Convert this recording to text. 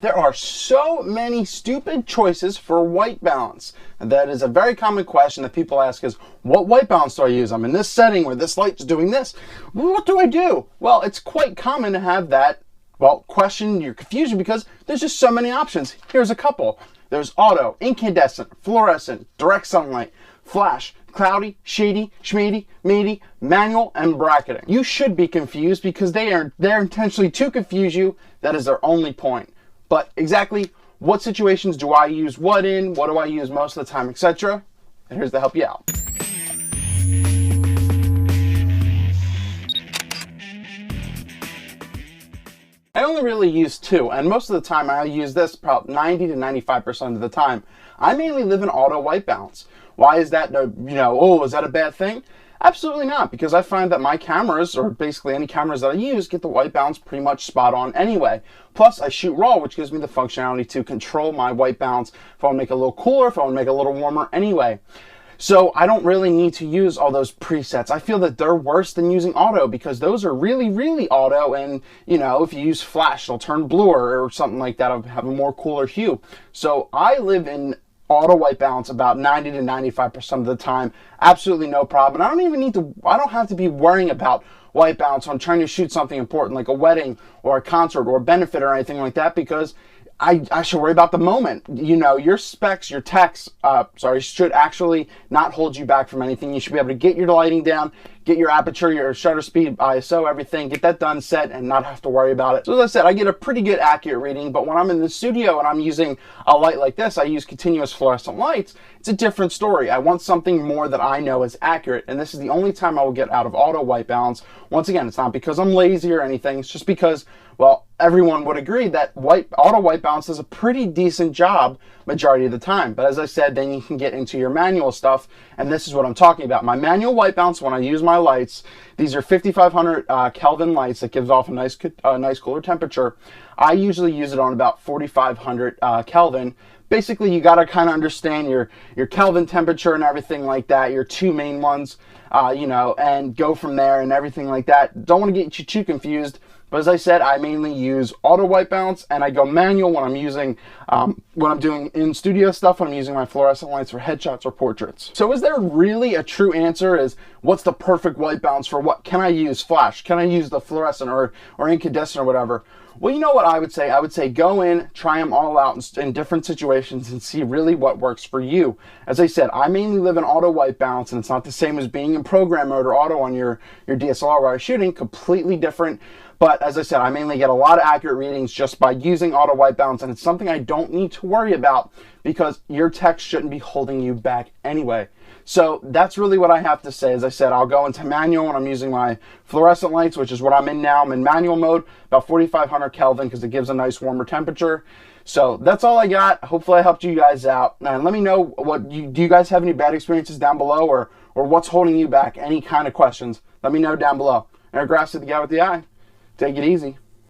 There are so many stupid choices for white balance. And that is a very common question that people ask is, what white balance do I use? I'm in this setting where this light's doing this. What do I do? Well, it's quite common to have that, question your confusion because there's just so many options. Here's a couple. There's auto, incandescent, fluorescent, direct sunlight, flash, cloudy, shady, schmady, meaty, manual, and bracketing. You should be confused because they're intentionally to confuse you. That is their only point. But exactly what situations do I use what in, what do I use most of the time, etc. And here's to help you out. I only really use two, and most of the time I use this about 90 to 95% of the time. I mainly live in auto white balance. Why is that, is that a bad thing? Absolutely not, because I find that my cameras, or basically any cameras that I use, get the white balance pretty much spot on anyway. Plus, I shoot RAW, which gives me the functionality to control my white balance if I want to make it a little cooler, if I want to make it a little warmer anyway. So I don't really need to use all those presets. I feel that they're worse than using auto because those are really, really auto, and if you use flash, it'll turn bluer or something like that. It'll have a more cooler hue. So I live in auto white balance about 90 to 95% of the time. Absolutely no problem. I don't have to be worrying about white balance when I'm trying to shoot something important like a wedding or a concert or a benefit or anything like that, because I should worry about the moment. Your specs, your text, should actually not hold you back from anything. You should be able to get your lighting down, get your aperture, your shutter speed, ISO, everything, get that done, set, and not have to worry about it. So as I said, I get a pretty good accurate reading, but when I'm in the studio and I'm using a light like this, I use continuous fluorescent lights, it's a different story. I want something more that I know is accurate, and this is the only time I will get out of auto white balance. Once again, it's not because I'm lazy or anything, it's just because, everyone would agree that auto white balance does a pretty decent job majority of the time. But as I said, then you can get into your manual stuff, and this is what I'm talking about. My manual white balance, when I use my lights, these are 5500 Kelvin lights that gives off a nice cooler temperature. I usually use it on about 4500 Kelvin. Basically, you got to kind of understand your Kelvin temperature and everything like that, your two main ones, and go from there and everything like that. Don't want to get you too confused. But as I said, I mainly use auto white balance, and I go manual when I'm using, when I'm doing in studio stuff, when I'm using my fluorescent lights for headshots or portraits. So is there really a true answer? Is what's the perfect white balance for what? Can I use flash? Can I use the fluorescent or incandescent or whatever? Well, you know what I would say? I would say go in, try them all out in different situations and see really what works for you. As I said, I mainly live in auto white balance, and it's not the same as being in program mode or auto on your DSLR where I'm shooting, completely different. But as I said, I mainly get a lot of accurate readings just by using auto white balance, and it's something I don't need to worry about because your text shouldn't be holding you back anyway. So that's really what I have to say. As I said, I'll go into manual when I'm using my fluorescent lights, which is what I'm in now. I'm in manual mode, about 4500 Kelvin, because it gives a nice warmer temperature. So that's all I got. Hopefully I helped you guys out. And let me know, do you guys have any bad experiences down below, or what's holding you back? Any kind of questions, let me know down below. And grass to the guy with the eye. Take it easy.